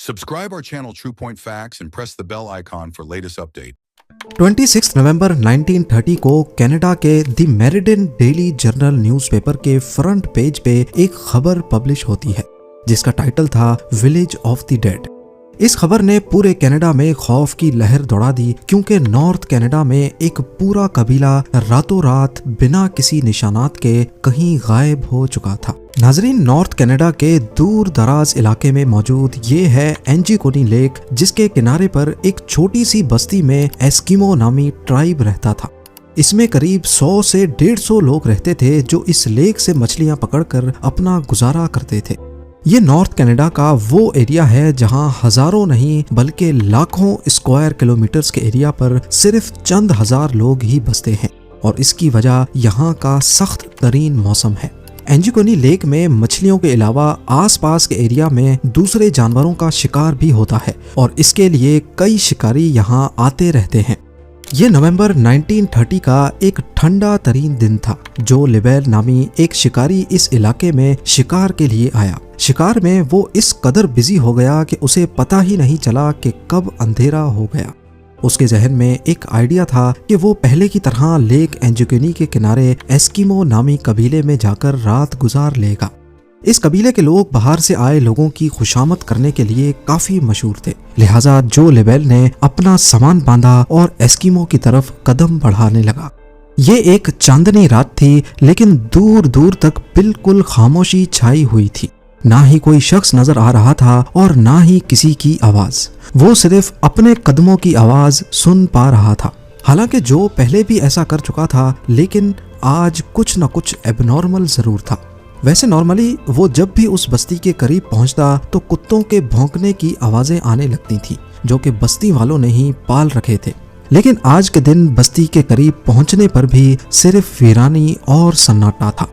Subscribe our channel True Point Facts and press the bell icon for latest update. 26 नवंबर 1930 को Canada के the meridian daily journal newspaper के front page पे एक खबर publish होती है जिसका टाइटल था विलेज ऑफ द डेड। इस खबर ने पूरे कनाडा में खौफ की लहर दौड़ा दी क्योंकि नॉर्थ कनाडा में एक पूरा कबीला रातों रात बिना किसी निशानात के कहीं गायब हो चुका था। नाजरीन, नॉर्थ कनाडा के दूर दराज इलाके में मौजूद ये है एंजिकोनी लेक, जिसके किनारे पर एक छोटी सी बस्ती में एस्किमो नामी ट्राइब रहता था। इसमें करीब 100 से 150 लोग रहते थे जो इस लेक से मछलियां पकड़कर अपना गुजारा करते थे। ये नॉर्थ कनाडा का वो एरिया है जहां हजारों नहीं बल्कि लाखों स्क्वायर किलोमीटर्स के एरिया पर सिर्फ चंद हजार लोग ही बसते हैं और इसकी वजह यहाँ का सख्त तरीन मौसम है। एंजिकोनी लेक में मछलियों के अलावा आसपास के एरिया में दूसरे जानवरों का शिकार भी होता है और इसके लिए कई शिकारी यहाँ आते रहते हैं। ये नवंबर 1930 का एक ठंडा तरीन दिन था। जो लिबेल नामी एक शिकारी इस इलाके में शिकार के लिए आया। शिकार में वो इस कदर बिजी हो गया कि उसे पता ही नहीं चला कि कब अंधेरा हो गया। उसके जहन में एक आइडिया था कि वो पहले की तरह लेक एंजिकोनी के किनारे एस्किमो नामी कबीले में जाकर रात गुजार लेगा। इस कबीले के लोग बाहर से आए लोगों की खुशामद करने के लिए काफी मशहूर थे, लिहाजा जो लिबेल ने अपना सामान बांधा और एस्किमो की तरफ कदम बढ़ाने लगा। ये एक चांदनी रात थी, लेकिन दूर दूर तक बिल्कुल खामोशी छाई हुई थी। ना ही कोई शख्स नजर आ रहा था और ना ही किसी की आवाज। वो सिर्फ अपने कदमों की आवाज सुन पा रहा था। हालांकि जो पहले भी ऐसा कर चुका था, लेकिन आज कुछ न कुछ एबनॉर्मल जरूर था। वैसे नॉर्मली वो जब भी उस बस्ती के करीब पहुंचता तो कुत्तों के भौंकने की आवाजें आने लगती थी जो कि बस्ती वालों ने ही पाल रखे थे। लेकिन आज के दिन बस्ती के करीब पहुंचने पर भी सिर्फ वीरानी और सन्नाटा था।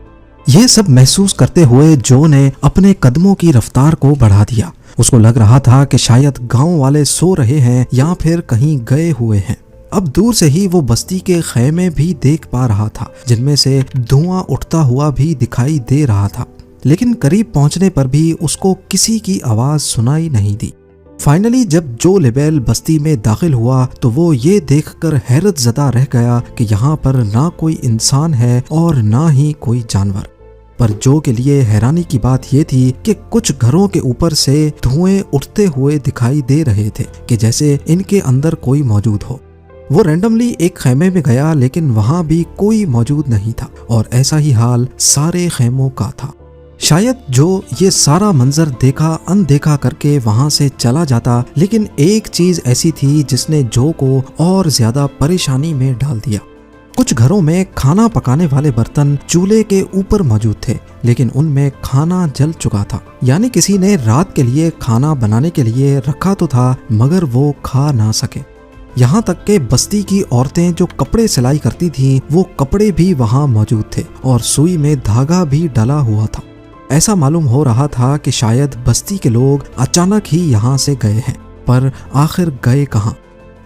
ये सब महसूस करते हुए जो ने अपने कदमों की रफ्तार को बढ़ा दिया। उसको लग रहा था कि शायद गांव वाले सो रहे हैं या फिर कहीं गए हुए हैं। अब दूर से ही वो बस्ती के खैमे भी देख पा रहा था जिनमें से धुआं उठता हुआ भी दिखाई दे रहा था, लेकिन करीब पहुंचने पर भी उसको किसी की आवाज सुनाई नहीं दी। फाइनली जब जो लिबेल बस्ती में दाखिल हुआ तो वो ये देखकर हैरत ज़दा रह गया कि यहाँ पर ना कोई इंसान है और ना ही कोई जानवर। पर जो के लिए हैरानी की बात ये थी कि कुछ घरों के ऊपर से धुएं उठते हुए दिखाई दे रहे थे कि जैसे इनके अंदर कोई मौजूद हो। वो रैंडमली एक खैमे में गया, लेकिन वहां भी कोई मौजूद नहीं था और ऐसा ही हाल सारे खैमों का था। शायद जो ये सारा मंजर देखा अनदेखा करके वहां से चला जाता, लेकिन एक चीज ऐसी थी जिसने जो को और ज्यादा परेशानी में डाल दिया। कुछ घरों में खाना पकाने वाले बर्तन चूल्हे के ऊपर मौजूद थे, लेकिन उनमें खाना जल चुका था। यानी किसी ने रात के लिए खाना बनाने के लिए रखा तो था, मगर वो खा ना सके। यहाँ तक के बस्ती की औरतें जो कपड़े सिलाई करती थीं, वो कपड़े भी वहाँ मौजूद थे और सुई में धागा भी डला हुआ था। ऐसा मालूम हो रहा था कि शायद बस्ती के लोग अचानक ही यहाँ से गए हैं, पर आखिर गए कहाँ?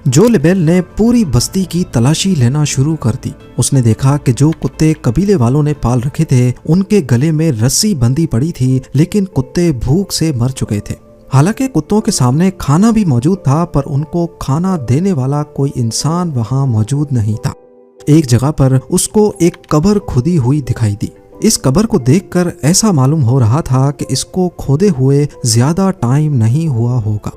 जो लिबेल ने पूरी बस्ती की तलाशी लेना शुरू कर दी। उसने देखा कि जो कुत्ते कबीले वालों ने पाल रखे थे उनके गले में रस्सी बंधी पड़ी थी, लेकिन कुत्ते भूख से मर चुके थे। हालांकि कुत्तों के सामने खाना भी मौजूद था, पर उनको खाना देने वाला कोई इंसान वहां मौजूद नहीं था। एक जगह पर उसको एक कब्र खुदी हुई दिखाई दी। इस कब्र को देखकर ऐसा मालूम हो रहा था कि इसको खोदे हुए ज्यादा टाइम नहीं हुआ होगा।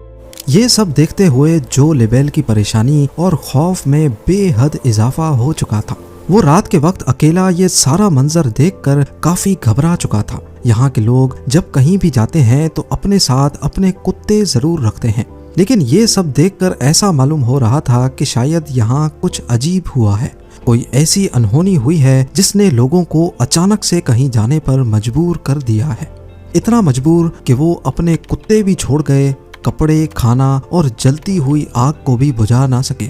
ये सब देखते हुए जो लिबेल की परेशानी और खौफ में बेहद इजाफा हो चुका था। वो रात के वक्त अकेला ये सारा मंजर देखकर काफी घबरा चुका था। यहाँ के लोग जब कहीं भी जाते हैं तो अपने साथ अपने कुत्ते जरूर रखते हैं, लेकिन ये सब देखकर ऐसा मालूम हो रहा था कि शायद यहाँ कुछ अजीब हुआ है। कोई ऐसी अनहोनी हुई है जिसने लोगों को अचानक से कहीं जाने पर मजबूर कर दिया है। इतना मजबूर कि वो अपने कुत्ते भी छोड़ गए, कपड़े, खाना और जलती हुई आग को भी बुझा ना सके।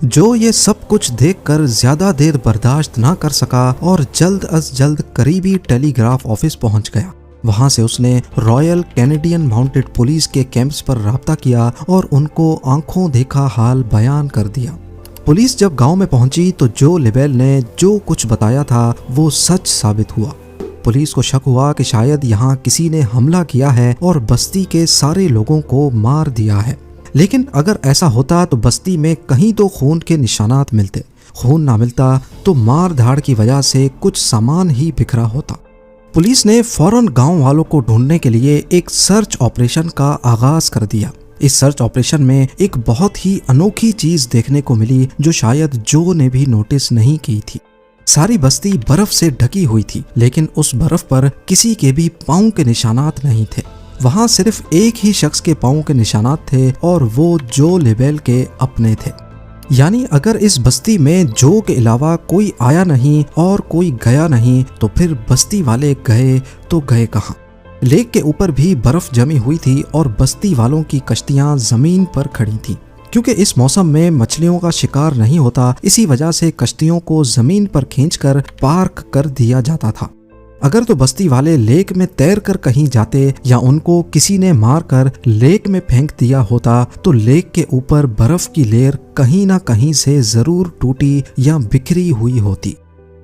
जो ये सब कुछ देखकर ज्यादा देर बर्दाश्त ना कर सका और जल्द अज जल्द करीबी टेलीग्राफ ऑफिस पहुंच गया। वहां से उसने रॉयल कैनेडियन माउंटेड पुलिस के कैंप्स पर राब्ता किया और उनको आंखों देखा हाल बयान कर दिया। पुलिस जब गांव में पहुंची तो जो लिबेल ने जो कुछ बताया था वो सच साबित हुआ। पुलिस को शक हुआ कि शायद यहाँ किसी ने हमला किया है और बस्ती के सारे लोगों को मार दिया है। लेकिन अगर ऐसा होता तो बस्ती में कहीं तो खून के निशानात मिलते। खून ना मिलता तो मार धाड़ की वजह से कुछ सामान ही बिखरा होता। पुलिस ने फौरन गांव वालों को ढूंढने के लिए एक सर्च ऑपरेशन का आगाज कर दिया। इस सर्च ऑपरेशन में एक बहुत ही अनोखी चीज देखने को मिली जो शायद जो ने भी नोटिस नहीं की थी। सारी बस्ती बर्फ से ढकी हुई थी, लेकिन उस बर्फ पर किसी के भी पांव के निशानात नहीं थे। वहां सिर्फ एक ही शख्स के पांव के निशानात थे और वो जो लेबेल के अपने थे। यानी अगर इस बस्ती में जो के अलावा कोई आया नहीं और कोई गया नहीं तो फिर बस्ती वाले गए तो गए कहाँ। लेक के ऊपर भी बर्फ जमी हुई थी और बस्ती वालों की कश्तियां जमीन पर खड़ी थीं। क्योंकि इस मौसम में मछलियों का शिकार नहीं होता, इसी वजह से कश्तियों को जमीन पर खींचकर पार्क कर दिया जाता था। अगर तो बस्ती वाले लेक में तैर कर कहीं जाते या उनको किसी ने मारकर लेक में फेंक दिया होता तो लेक के ऊपर बर्फ की लेयर कहीं ना कहीं से जरूर टूटी या बिखरी हुई होती।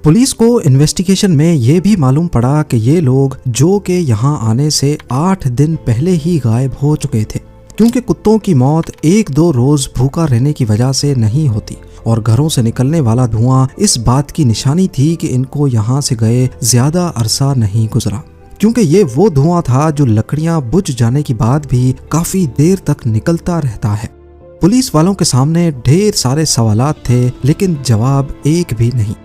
पुलिस को इन्वेस्टिगेशन में ये भी मालूम पड़ा कि ये लोग जो के यहाँ आने से 8 दिन पहले ही गायब हो चुके थे, क्योंकि कुत्तों की मौत 1-2 रोज भूखा रहने की वजह से नहीं होती और घरों से निकलने वाला धुआं इस बात की निशानी थी कि इनको यहाँ से गए ज्यादा अरसा नहीं गुजरा, क्योंकि ये वो धुआं था जो लकड़ियां बुझ जाने के बाद भी काफी देर तक निकलता रहता है। पुलिस वालों के सामने ढेर सारे सवालात थे, लेकिन जवाब एक भी नहीं।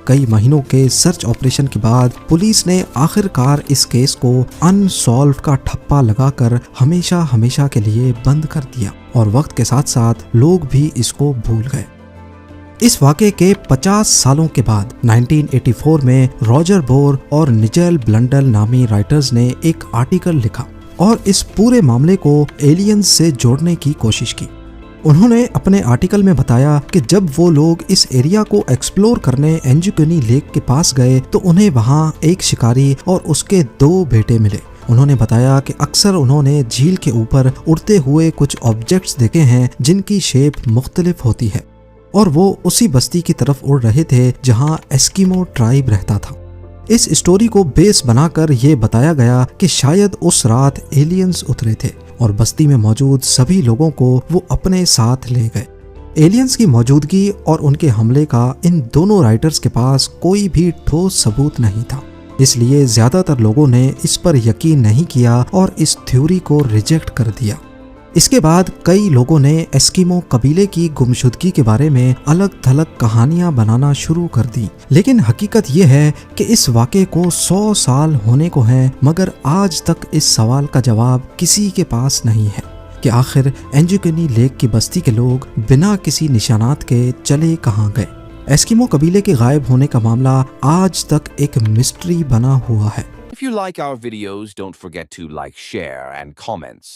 कई महीनों के सर्च ऑपरेशन के बाद पुलिस ने आखिरकार इस केस को अनसॉल्व का ठप्पा लगाकर हमेशा हमेशा के लिए बंद कर दिया और वक्त के साथ साथ लोग भी इसको भूल गए। इस वाक़े के 50 सालों के बाद 1984 में रॉजर बोर और निजेल ब्लंडल नामी राइटर्स ने एक आर्टिकल लिखा और इस पूरे मामले को एलियंस से जोड़ने की कोशिश की। उन्होंने अपने आर्टिकल में बताया कि जब वो लोग इस एरिया को एक्सप्लोर करने एंजुकनी लेक के पास गए तो उन्हें वहाँ एक शिकारी और उसके 2 बेटे मिले। उन्होंने बताया कि अक्सर उन्होंने झील के ऊपर उड़ते हुए कुछ ऑब्जेक्ट्स देखे हैं जिनकी शेप मुख्तलिफ होती है और वो उसी बस्ती की तरफ उड़ रहे थे जहाँ एस्किमो ट्राइब रहता था। इस स्टोरी को बेस बनाकर ये बताया गया कि शायद उस रात एलियंस उतरे थे और बस्ती में मौजूद सभी लोगों को वो अपने साथ ले गए। एलियंस की मौजूदगी और उनके हमले का इन दोनों राइटर्स के पास कोई भी ठोस सबूत नहीं था, इसलिए ज्यादातर लोगों ने इस पर यकीन नहीं किया और इस थ्योरी को रिजेक्ट कर दिया। इसके बाद कई लोगों ने एस्किमो कबीले की गुमशुदगी के बारे में अलग थलग कहानियां बनाना शुरू कर दी, लेकिन हकीकत ये है कि इस वाक़े को 100 साल होने को हैं, मगर आज तक इस सवाल का जवाब किसी के पास नहीं है कि आखिर एंजुकनी लेक की बस्ती के लोग बिना किसी निशानात के चले कहाँ गए। एस्किमो कबीले के गायब होने का मामला आज तक एक मिस्ट्री बना हुआ है। If you like our videos, don't forget to like, share, and comments.